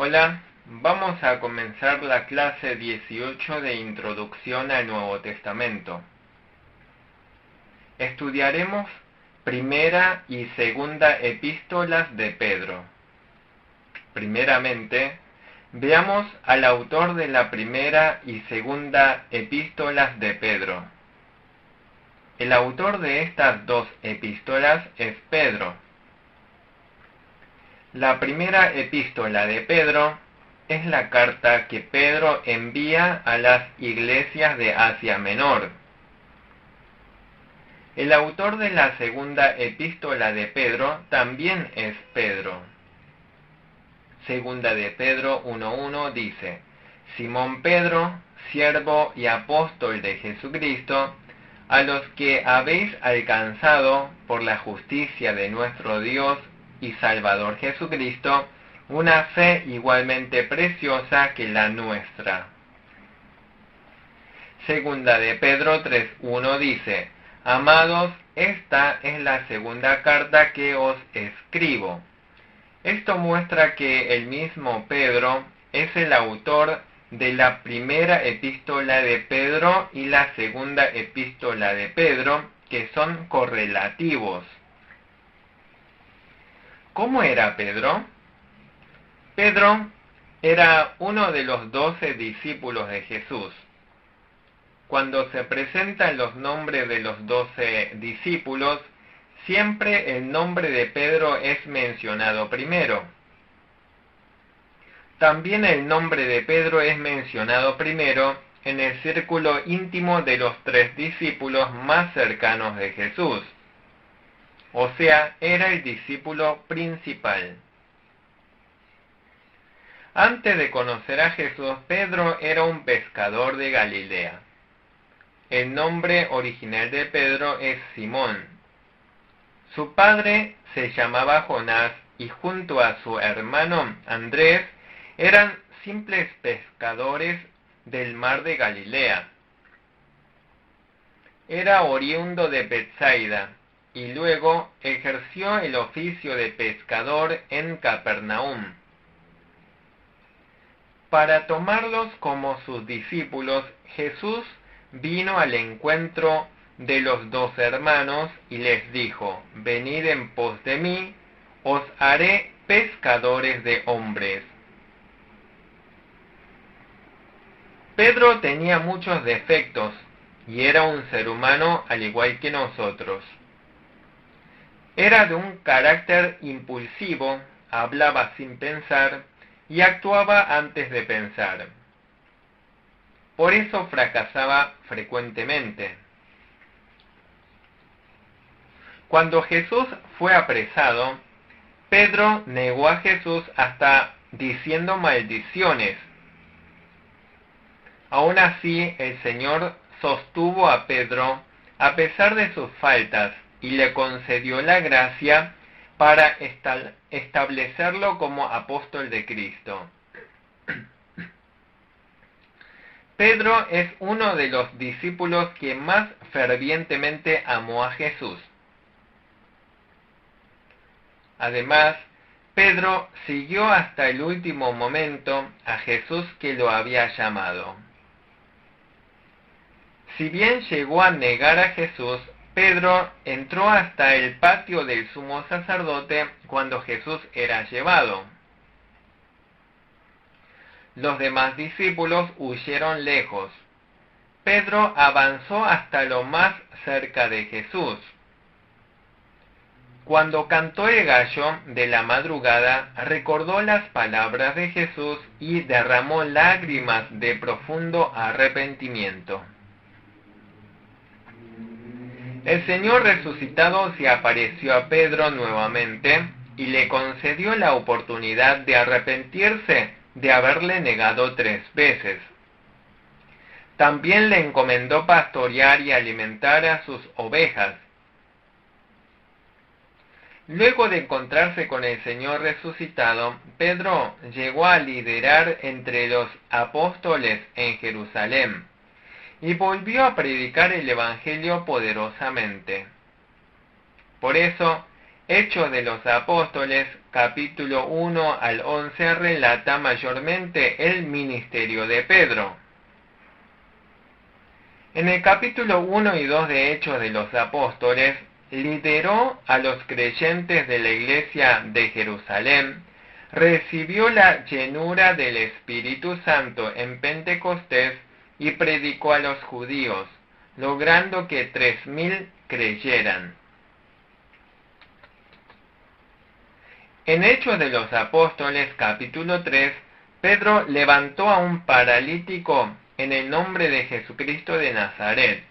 Hola, vamos a comenzar la clase 18 de Introducción al Nuevo Testamento. Estudiaremos primera y segunda epístolas de Pedro. Primeramente, veamos al autor de la primera y segunda epístolas de Pedro. El autor de estas dos epístolas es Pedro. La primera epístola de Pedro es la carta que Pedro envía a las iglesias de Asia Menor. El autor de la segunda epístola de Pedro también es Pedro. Segunda de Pedro 1:1 dice: Simón Pedro, siervo y apóstol de Jesucristo, a los que habéis alcanzado por la justicia de nuestro Dios y Salvador Jesucristo, una fe igualmente preciosa que la nuestra. Segunda de Pedro 3:1 dice: Amados, esta es la segunda carta que os escribo. Esto muestra que el mismo Pedro es el autor de la primera epístola de Pedro y la segunda epístola de Pedro, que son correlativos. ¿Cómo era Pedro? Pedro era uno de los 12 discípulos de Jesús. Cuando se presentan los nombres de los 12 discípulos, siempre el nombre de Pedro es mencionado primero. También el nombre de Pedro es mencionado primero en el círculo íntimo de los 3 discípulos más cercanos de Jesús. O sea, era el discípulo principal. Antes de conocer a Jesús, Pedro era un pescador de Galilea. El nombre original de Pedro es Simón. Su padre se llamaba Jonás y junto a su hermano Andrés eran simples pescadores del mar de Galilea. Era oriundo de Betsaida y luego ejerció el oficio de pescador en Capernaum. Para tomarlos como sus discípulos, Jesús vino al encuentro de los 2 hermanos y les dijo: Venid en pos de mí, os haré pescadores de hombres. Pedro tenía muchos defectos y era un ser humano al igual que nosotros. Era de un carácter impulsivo, hablaba sin pensar y actuaba antes de pensar. Por eso fracasaba frecuentemente. Cuando Jesús fue apresado, Pedro negó a Jesús hasta diciendo maldiciones. Aún así, el Señor sostuvo a Pedro a pesar de sus faltas y le concedió la gracia para establecerlo como apóstol de Cristo. Pedro es uno de los discípulos que más fervientemente amó a Jesús. Además, Pedro siguió hasta el último momento a Jesús que lo había llamado. Si bien llegó a negar a Jesús, Pedro entró hasta el patio del sumo sacerdote cuando Jesús era llevado. Los demás discípulos huyeron lejos. Pedro avanzó hasta lo más cerca de Jesús. Cuando cantó el gallo de la madrugada, recordó las palabras de Jesús y derramó lágrimas de profundo arrepentimiento. El Señor resucitado se apareció a Pedro nuevamente y le concedió la oportunidad de arrepentirse de haberle negado 3 veces. También le encomendó pastorear y alimentar a sus ovejas. Luego de encontrarse con el Señor resucitado, Pedro llegó a liderar entre los apóstoles en Jerusalén y volvió a predicar el Evangelio poderosamente. Por eso, Hechos de los Apóstoles, capítulo 1 al 11, relata mayormente el ministerio de Pedro. En el capítulo 1 y 2 de Hechos de los Apóstoles, lideró a los creyentes de la iglesia de Jerusalén, recibió la llenura del Espíritu Santo en Pentecostés y predicó a los judíos, logrando que 3.000 creyeran. En Hechos de los Apóstoles, capítulo 3, Pedro levantó a un paralítico en el nombre de Jesucristo de Nazaret.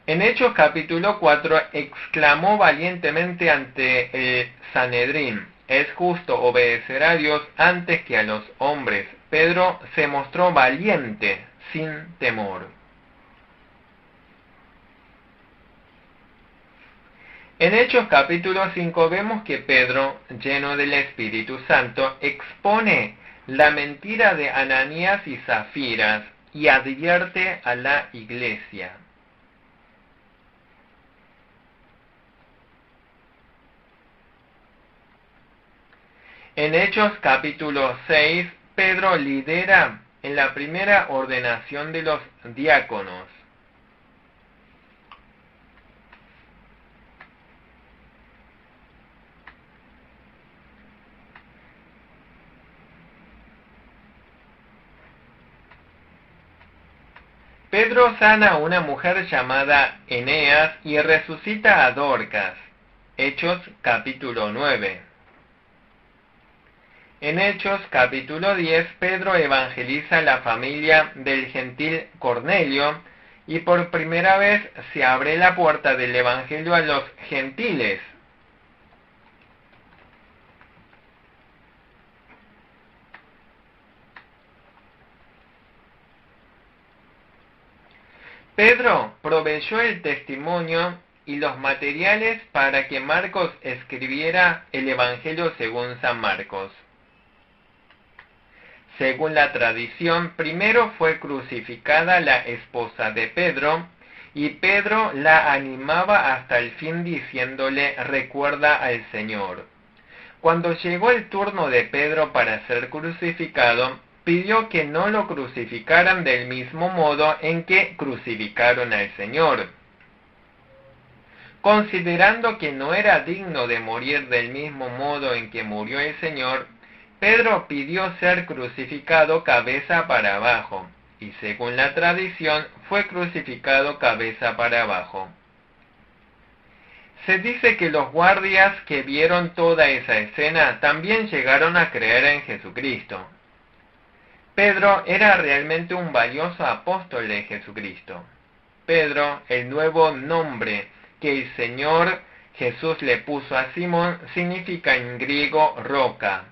En Hechos capítulo 4 exclamó valientemente ante el Sanedrín: es justo obedecer a Dios antes que a los hombres. Pedro se mostró valiente, sin temor. En Hechos capítulo 5 vemos que Pedro, lleno del Espíritu Santo, expone la mentira de Ananías y Zafiras y advierte a la iglesia. En Hechos capítulo 6, Pedro lidera en la primera ordenación de los diáconos. Pedro sana a una mujer llamada Eneas y resucita a Dorcas. Hechos capítulo 9. En Hechos capítulo 10, Pedro evangeliza a la familia del gentil Cornelio y por primera vez se abre la puerta del evangelio a los gentiles. Pedro proveyó el testimonio y los materiales para que Marcos escribiera el Evangelio según San Marcos. Según la tradición, primero fue crucificada la esposa de Pedro, y Pedro la animaba hasta el fin diciéndole: recuerda al Señor. Cuando llegó el turno de Pedro para ser crucificado, pidió que no lo crucificaran del mismo modo en que crucificaron al Señor. Considerando que no era digno de morir del mismo modo en que murió el Señor, Pedro pidió ser crucificado cabeza para abajo, y según la tradición, fue crucificado cabeza para abajo. Se dice que los guardias que vieron toda esa escena también llegaron a creer en Jesucristo. Pedro era realmente un valioso apóstol de Jesucristo. Pedro, el nuevo nombre que el Señor Jesús le puso a Simón, significa en griego roca.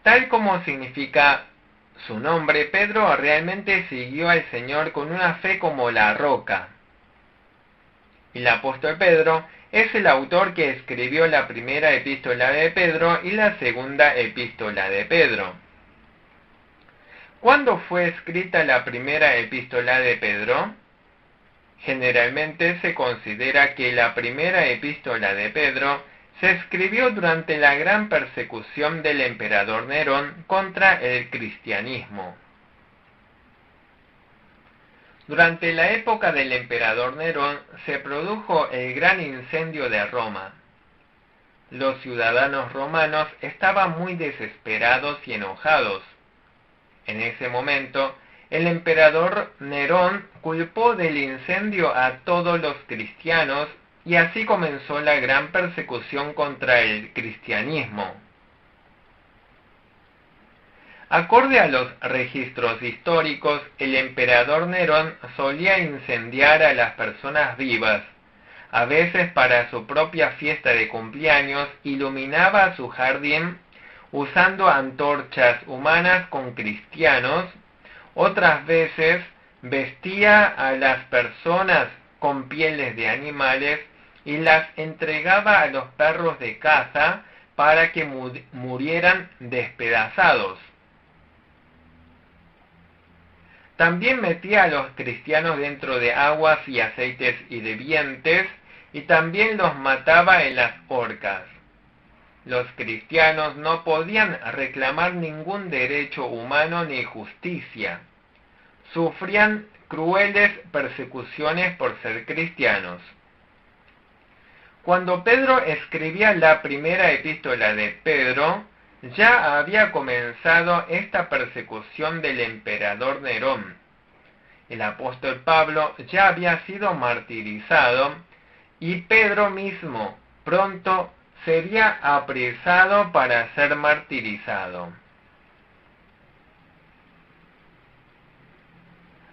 Tal como significa su nombre, Pedro realmente siguió al Señor con una fe como la roca. El apóstol Pedro es el autor que escribió la primera epístola de Pedro y la segunda epístola de Pedro. ¿Cuándo fue escrita la primera epístola de Pedro? Generalmente se considera que la primera epístola de Pedro se escribió durante la gran persecución del emperador Nerón contra el cristianismo. Durante la época del emperador Nerón se produjo el gran incendio de Roma. Los ciudadanos romanos estaban muy desesperados y enojados. En ese momento, el emperador Nerón culpó del incendio a todos los cristianos y así comenzó la gran persecución contra el cristianismo. Acorde a los registros históricos, el emperador Nerón solía incendiar a las personas vivas. A veces para su propia fiesta de cumpleaños iluminaba su jardín usando antorchas humanas con cristianos. Otras veces vestía a las personas con pieles de animales y las entregaba a los perros de caza para que murieran despedazados. También metía a los cristianos dentro de aguas y aceites hirvientes, y también los mataba en las horcas. Los cristianos no podían reclamar ningún derecho humano ni justicia. Sufrían crueles persecuciones por ser cristianos. Cuando Pedro escribía la primera epístola de Pedro, ya había comenzado esta persecución del emperador Nerón. El apóstol Pablo ya había sido martirizado y Pedro mismo pronto sería apresado para ser martirizado.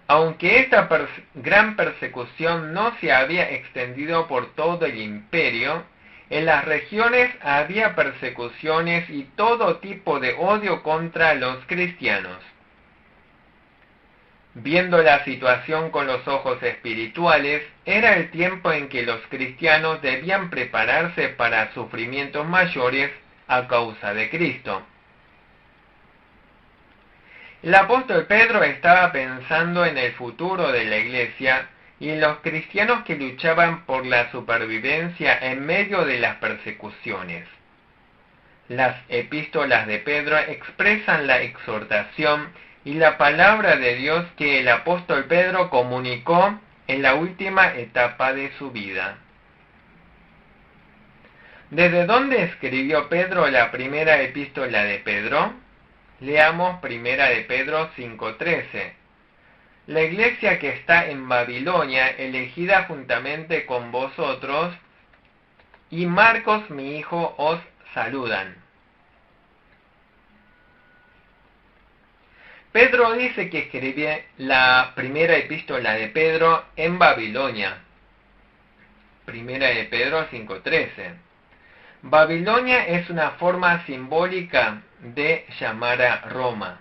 Aunque esta gran persecución no se había extendido por todo el imperio, en las regiones había persecuciones y todo tipo de odio contra los cristianos. Viendo la situación con los ojos espirituales, era el tiempo en que los cristianos debían prepararse para sufrimientos mayores a causa de Cristo. El apóstol Pedro estaba pensando en el futuro de la iglesia y en los cristianos que luchaban por la supervivencia en medio de las persecuciones. Las epístolas de Pedro expresan la exhortación y la palabra de Dios que el apóstol Pedro comunicó en la última etapa de su vida. ¿Desde dónde escribió Pedro la primera epístola de Pedro? Leamos primera de Pedro 5:13. La iglesia que está en Babilonia, elegida juntamente con vosotros, y Marcos mi hijo os saludan. Pedro dice que escribe la primera epístola de Pedro en Babilonia. Primera de Pedro 5:13. Babilonia es una forma simbólica de llamar a Roma.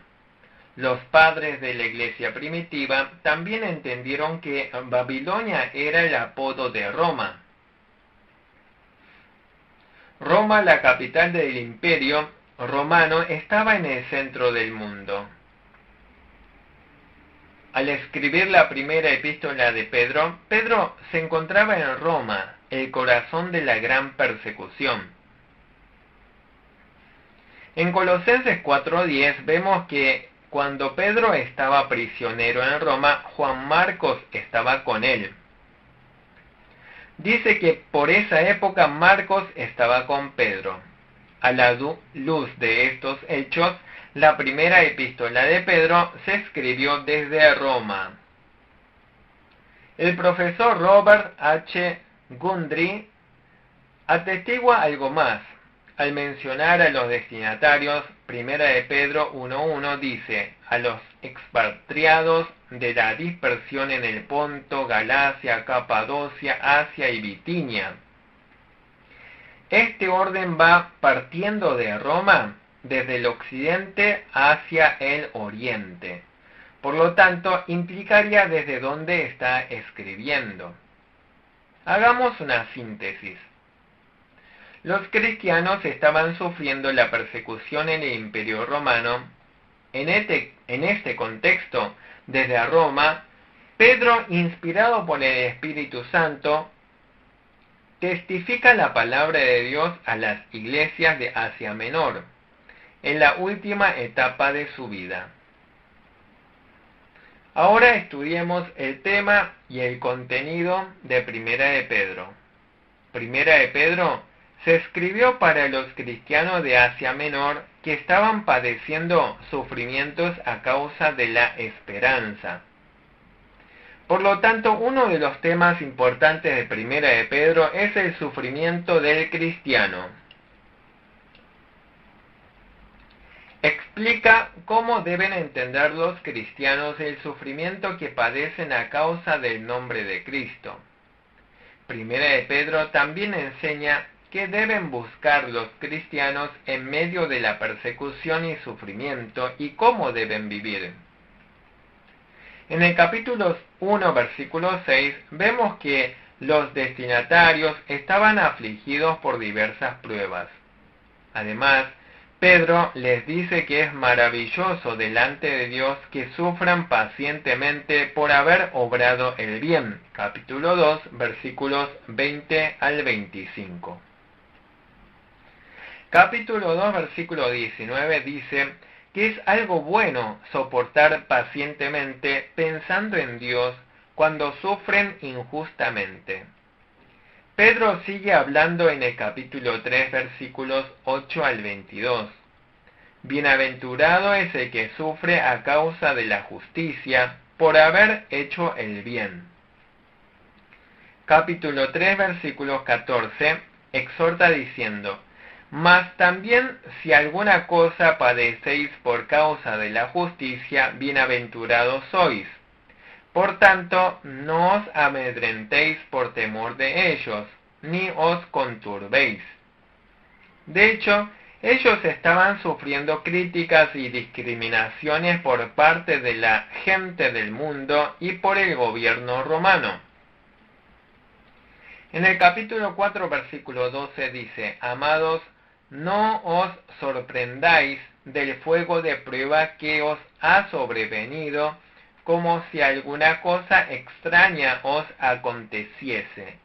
Los padres de la iglesia primitiva también entendieron que Babilonia era el apodo de Roma. Roma, la capital del imperio romano, estaba en el centro del mundo. Al escribir la primera epístola de Pedro, Pedro se encontraba en Roma, el corazón de la gran persecución. En Colosenses 4:10 vemos que cuando Pedro estaba prisionero en Roma, Juan Marcos estaba con él. Dice que por esa época Marcos estaba con Pedro. A la luz de estos hechos, la primera epístola de Pedro se escribió desde Roma. El profesor Robert H. Gundry atestigua algo más. Al mencionar a los destinatarios, primera de Pedro 1:1 dice: a los expatriados de la dispersión en el Ponto, Galacia, Capadocia, Asia y Bitinia. Este orden va partiendo de Roma desde el occidente hacia el oriente. Por lo tanto, implicaría desde dónde está escribiendo. Hagamos una síntesis. Los cristianos estaban sufriendo la persecución en el Imperio Romano. En este contexto, desde Roma, Pedro, inspirado por el Espíritu Santo, testifica la palabra de Dios a las iglesias de Asia Menor, en la última etapa de su vida. Ahora estudiemos el tema y el contenido de Primera de Pedro. Primera de Pedro se escribió para los cristianos de Asia Menor que estaban padeciendo sufrimientos a causa de la esperanza. Por lo tanto, uno de los temas importantes de Primera de Pedro es el sufrimiento del cristiano. Explica cómo deben entender los cristianos el sufrimiento que padecen a causa del nombre de Cristo. Primera de Pedro también enseña qué deben buscar los cristianos en medio de la persecución y sufrimiento y cómo deben vivir. En el capítulo 1, versículo 6, vemos que los destinatarios estaban afligidos por diversas pruebas. Además, Pedro les dice que es maravilloso delante de Dios que sufran pacientemente por haber obrado el bien. Capítulo 2, versículos 20 al 25. Capítulo 2, versículo 19 dice que es algo bueno soportar pacientemente pensando en Dios cuando sufren injustamente. Pedro sigue hablando en el capítulo 3, versículos 8 al 22. Bienaventurado es el que sufre a causa de la justicia por haber hecho el bien. Capítulo 3, versículos 14, exhorta diciendo: Mas también si alguna cosa padecéis por causa de la justicia, bienaventurados sois. Por tanto, no os amedrentéis por temor de ellos, ni os conturbéis. De hecho, ellos estaban sufriendo críticas y discriminaciones por parte de la gente del mundo y por el gobierno romano. En el capítulo 4, versículo 12 dice: Amados, no os sorprendáis del fuego de prueba que os ha sobrevenido, como si alguna cosa extraña os aconteciese,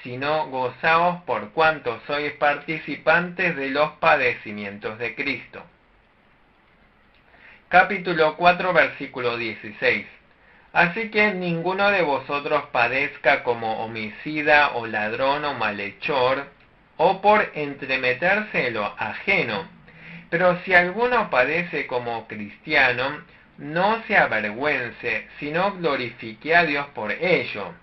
sino gozaos por cuanto sois participantes de los padecimientos de Cristo. Capítulo 4, versículo 16. Así que ninguno de vosotros padezca como homicida o ladrón o malhechor, o por entremeterse en lo ajeno. Pero si alguno padece como cristiano, no se avergüence, sino glorifique a Dios por ello.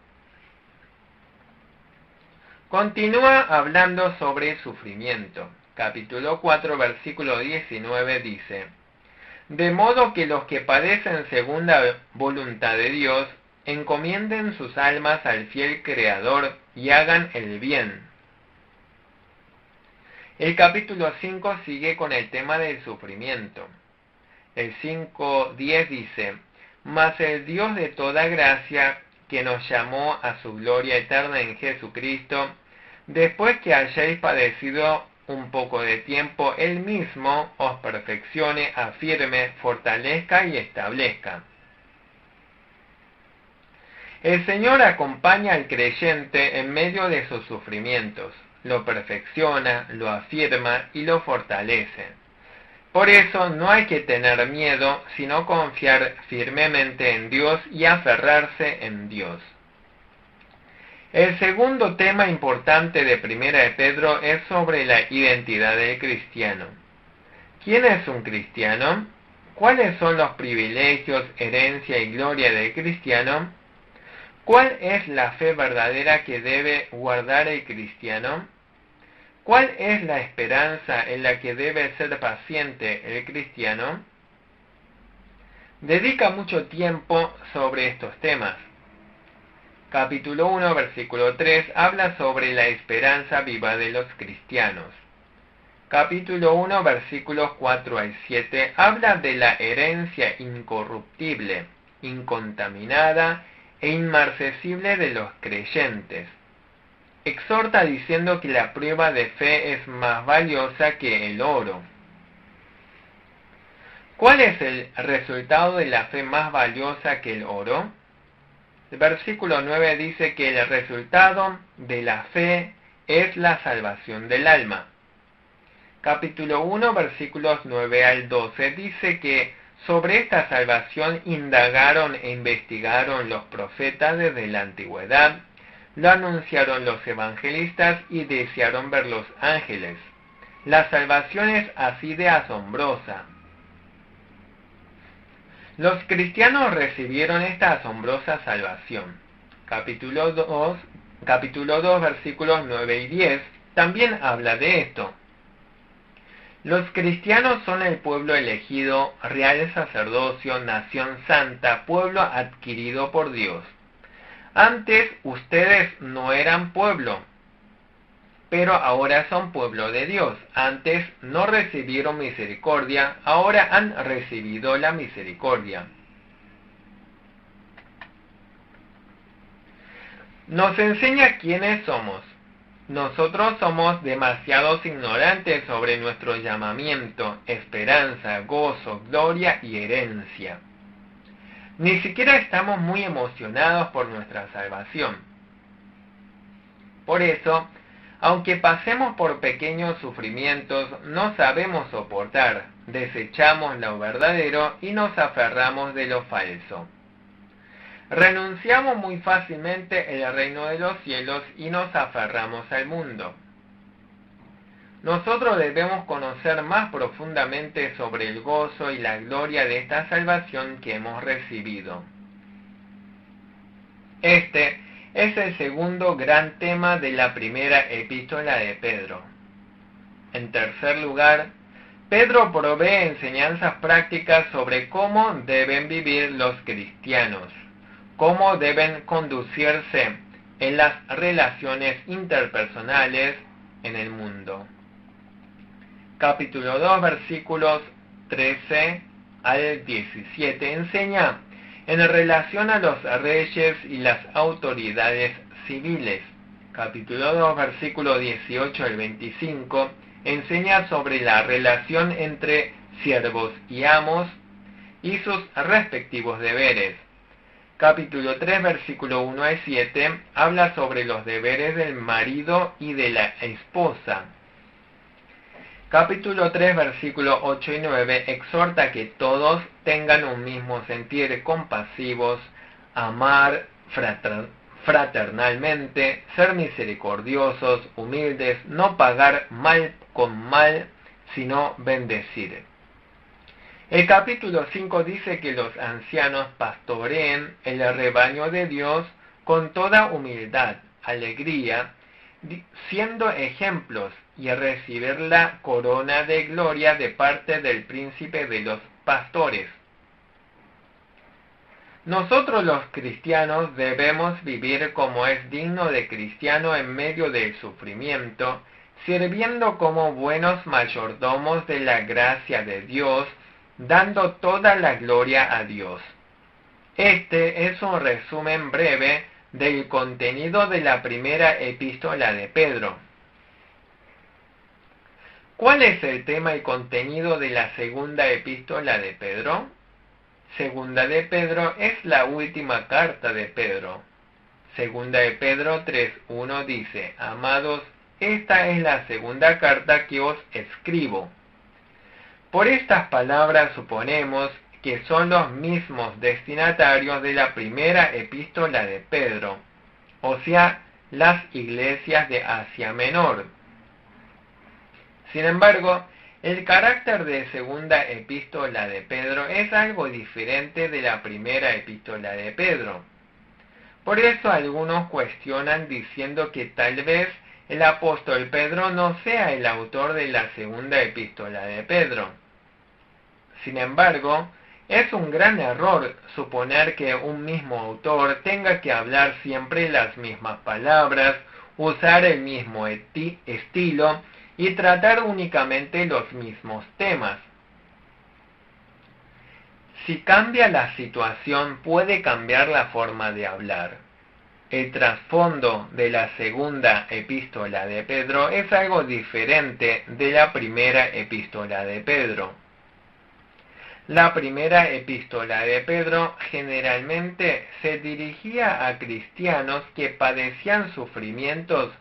Continúa hablando sobre el sufrimiento. Capítulo 4, versículo 19 dice: De modo que los que padecen según la voluntad de Dios, encomienden sus almas al fiel Creador y hagan el bien. El capítulo 5 sigue con el tema del sufrimiento. El 5:10 dice: Mas el Dios de toda gracia, que nos llamó a su gloria eterna en Jesucristo, después que hayáis padecido un poco de tiempo, Él mismo os perfeccione, afirme, fortalezca y establezca. El Señor acompaña al creyente en medio de sus sufrimientos, lo perfecciona, lo afirma y lo fortalece. Por eso no hay que tener miedo, sino confiar firmemente en Dios y aferrarse en Dios. El segundo tema importante de Primera de Pedro es sobre la identidad del cristiano. ¿Quién es un cristiano? ¿Cuáles son los privilegios, herencia y gloria del cristiano? ¿Cuál es la fe verdadera que debe guardar el cristiano? ¿Cuál es la esperanza en la que debe ser paciente el cristiano? Dedica mucho tiempo sobre estos temas. Capítulo 1, versículo 3 habla sobre la esperanza viva de los cristianos. Capítulo 1, versículos 4 al 7 habla de la herencia incorruptible, incontaminada e inmarcesible de los creyentes. Exhorta diciendo que la prueba de fe es más valiosa que el oro. ¿Cuál es el resultado de la fe más valiosa que el oro? El versículo 9 dice que el resultado de la fe es la salvación del alma. Capítulo 1, versículos 9 al 12 dice que sobre esta salvación indagaron e investigaron los profetas desde la antigüedad, lo anunciaron los evangelistas y desearon ver los ángeles. La salvación es así de asombrosa. Los cristianos recibieron esta asombrosa salvación. Capítulo 2, versículos 9 y 10, también habla de esto. Los cristianos son el pueblo elegido, real sacerdocio, nación santa, pueblo adquirido por Dios. Antes ustedes no eran pueblo, pero ahora son pueblo de Dios. Antes no recibieron misericordia, ahora han recibido la misericordia. Nos enseña quiénes somos. nosotros somos demasiados ignorantes sobre nuestro llamamiento, esperanza, gozo, gloria y herencia. Ni siquiera estamos muy emocionados por nuestra salvación. Por eso, aunque pasemos por pequeños sufrimientos, no sabemos soportar, desechamos lo verdadero y nos aferramos de lo falso. Renunciamos muy fácilmente el reino de los cielos y nos aferramos al mundo. Nosotros debemos conocer más profundamente sobre el gozo y la gloria de esta salvación que hemos recibido. Este es el segundo gran tema de la primera epístola de Pedro. En tercer lugar, Pedro provee enseñanzas prácticas sobre cómo deben vivir los cristianos, cómo deben conducirse en las relaciones interpersonales en el mundo. Capítulo 2, versículos 13 al 17 enseña en relación a los reyes y las autoridades civiles. Capítulo 2, versículo 18 al 25 enseña sobre la relación entre siervos y amos y sus respectivos deberes. Capítulo 3, versículo 1 al 7 habla sobre los deberes del marido y de la esposa. Capítulo 3, versículo 8 y 9 exhorta que todos tengan un mismo sentir, compasivos, amar fraternalmente, ser misericordiosos, humildes, no pagar mal con mal, sino bendecir. El capítulo 5 dice que los ancianos pastoreen el rebaño de Dios con toda humildad, alegría, siendo ejemplos y recibir la corona de gloria de parte del príncipe de los pastores. Nosotros los cristianos debemos vivir como es digno de cristiano en medio del sufrimiento, sirviendo como buenos mayordomos de la gracia de Dios, dando toda la gloria a Dios. Este es un resumen breve del contenido de la primera epístola de Pedro. ¿Cuál es el tema y contenido de la segunda epístola de Pedro? Segunda de Pedro es la última carta de Pedro. Segunda de Pedro 3:1 dice: Amados, esta es la segunda carta que os escribo. Por estas palabras suponemos que son los mismos destinatarios de la primera epístola de Pedro, o sea, las iglesias de Asia Menor. Sin embargo, el carácter de segunda epístola de Pedro es algo diferente de la primera epístola de Pedro. Por eso algunos cuestionan diciendo que tal vez el apóstol Pedro no sea el autor de la segunda epístola de Pedro. Sin embargo, es un gran error suponer que un mismo autor tenga que hablar siempre las mismas palabras, usar el mismo estilo y tratar únicamente los mismos temas. Si cambia la situación, puede cambiar la forma de hablar. El trasfondo de la segunda epístola de Pedro es algo diferente de la primera epístola de Pedro. La primera epístola de Pedro generalmente se dirigía a cristianos que padecían sufrimientos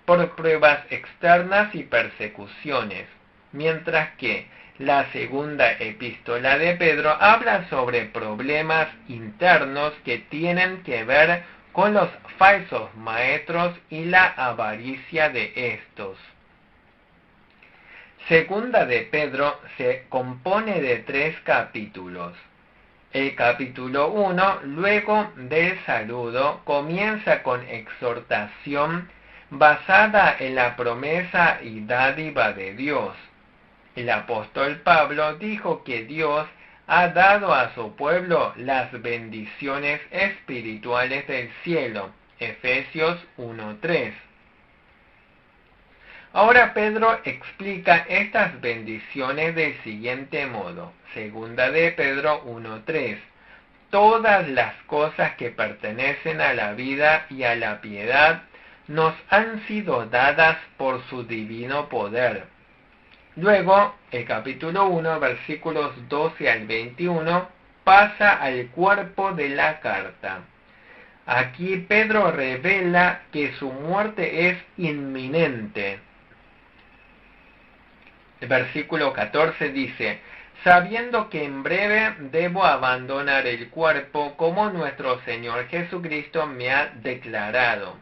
por pruebas externas y persecuciones, mientras que la segunda epístola de Pedro habla sobre problemas internos que tienen que ver con los falsos maestros y la avaricia de estos. Segunda de Pedro se compone de 3 capítulos. El capítulo 1, luego del saludo, comienza con exhortación basada en la promesa y dádiva de Dios. El apóstol Pablo dijo que Dios ha dado a su pueblo las bendiciones espirituales del cielo. Efesios 1:3. Ahora Pedro explica estas bendiciones del siguiente modo. Segunda de Pedro 1:3. Todas las cosas que pertenecen a la vida y a la piedad nos han sido dadas por su divino poder. Luego, el capítulo 1, versículos 12 al 21, pasa al cuerpo de la carta. Aquí Pedro revela que su muerte es inminente. El versículo 14 dice: sabiendo que en breve debo abandonar el cuerpo, como nuestro Señor Jesucristo me ha declarado.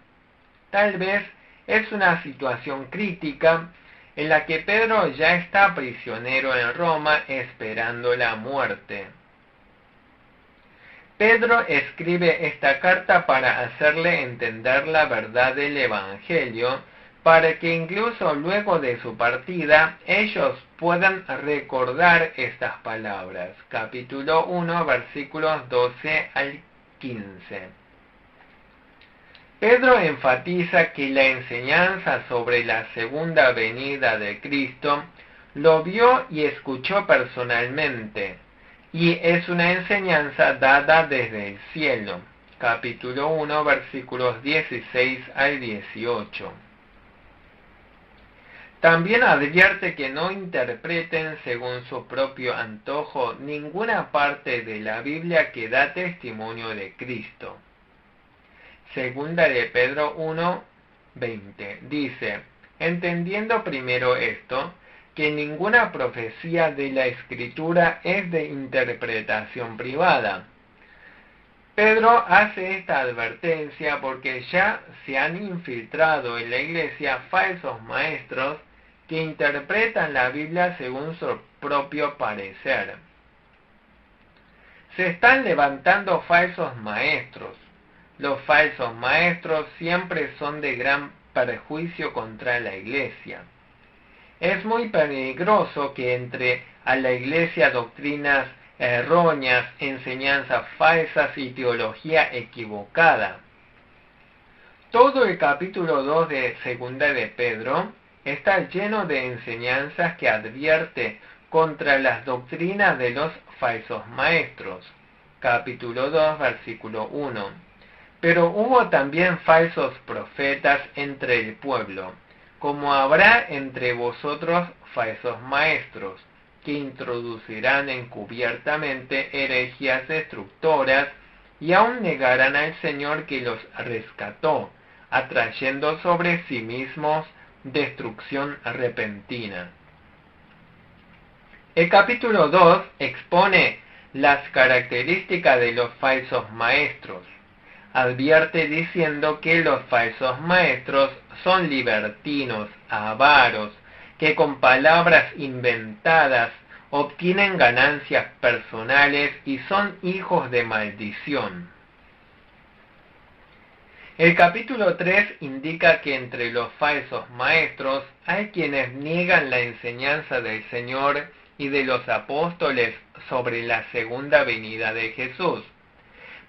Tal vez es una situación crítica en la que Pedro ya está prisionero en Roma esperando la muerte. Pedro escribe esta carta para hacerle entender la verdad del Evangelio, para que incluso luego de su partida ellos puedan recordar estas palabras. Capítulo 1, versículos 12 al 15. Pedro enfatiza que la enseñanza sobre la segunda venida de Cristo lo vio y escuchó personalmente, y es una enseñanza dada desde el cielo. Capítulo 1, versículos 16 al 18. También advierte que no interpreten según su propio antojo ninguna parte de la Biblia que da testimonio de Cristo. Segunda de Pedro 1, 20. Dice: entendiendo primero esto, que ninguna profecía de la Escritura es de interpretación privada. Pedro hace esta advertencia porque ya se han infiltrado en la iglesia falsos maestros que interpretan la Biblia según su propio parecer. Se están levantando falsos maestros. Los falsos maestros siempre son de gran perjuicio contra la iglesia. Es muy peligroso que entre a la iglesia doctrinas erróneas, enseñanzas falsas y teología equivocada. Todo el capítulo 2 de Segunda de Pedro está lleno de enseñanzas que advierte contra las doctrinas de los falsos maestros. Capítulo 2, versículo 1. Pero hubo también falsos profetas entre el pueblo, como habrá entre vosotros falsos maestros, que introducirán encubiertamente herejías destructoras y aún negarán al Señor que los rescató, atrayendo sobre sí mismos destrucción repentina. El capítulo 2 expone las características de los falsos maestros. Advierte diciendo que los falsos maestros son libertinos, avaros, que con palabras inventadas obtienen ganancias personales y son hijos de maldición. El capítulo 3 indica que entre los falsos maestros hay quienes niegan la enseñanza del Señor y de los apóstoles sobre la segunda venida de Jesús.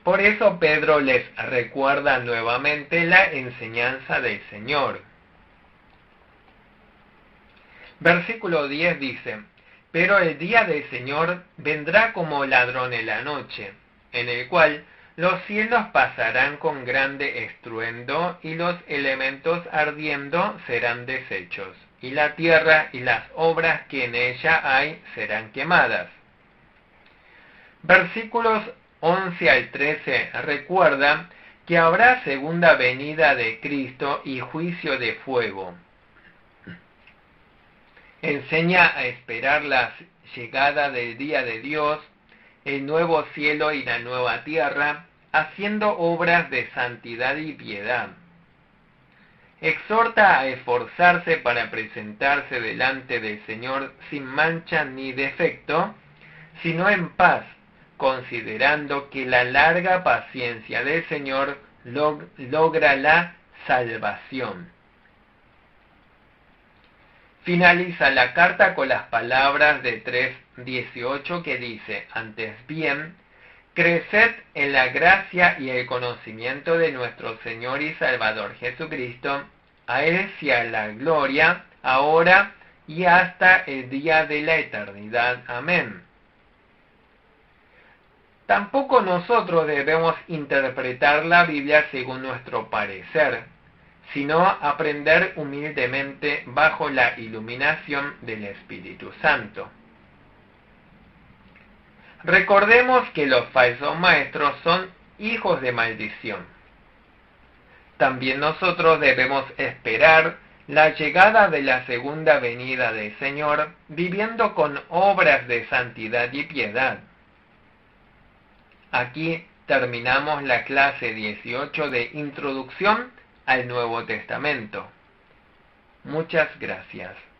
Por eso Pedro les recuerda nuevamente la enseñanza del Señor. Versículo 10 dice: pero el día del Señor vendrá como ladrón en la noche, en el cual los cielos pasarán con grande estruendo, y los elementos ardiendo serán deshechos, y la tierra y las obras que en ella hay serán quemadas. Versículos 11 al 13 recuerda que habrá segunda venida de Cristo y juicio de fuego. Enseña a esperar la llegada del día de Dios, el nuevo cielo y la nueva tierra, haciendo obras de santidad y piedad. Exhorta a esforzarse para presentarse delante del Señor sin mancha ni defecto, sino en paz, considerando que la larga paciencia del Señor logra la salvación. Finaliza la carta con las palabras de 3:18 que dice: antes bien, creced en la gracia y el conocimiento de nuestro Señor y Salvador Jesucristo, a Él sea la gloria, ahora y hasta el día de la eternidad. Amén. Tampoco nosotros debemos interpretar la Biblia según nuestro parecer, sino aprender humildemente bajo la iluminación del Espíritu Santo. Recordemos que los falsos maestros son hijos de maldición. También nosotros debemos esperar la llegada de la segunda venida del Señor, viviendo con obras de santidad y piedad. Aquí terminamos la clase 18 de Introducción al Nuevo Testamento. Muchas gracias.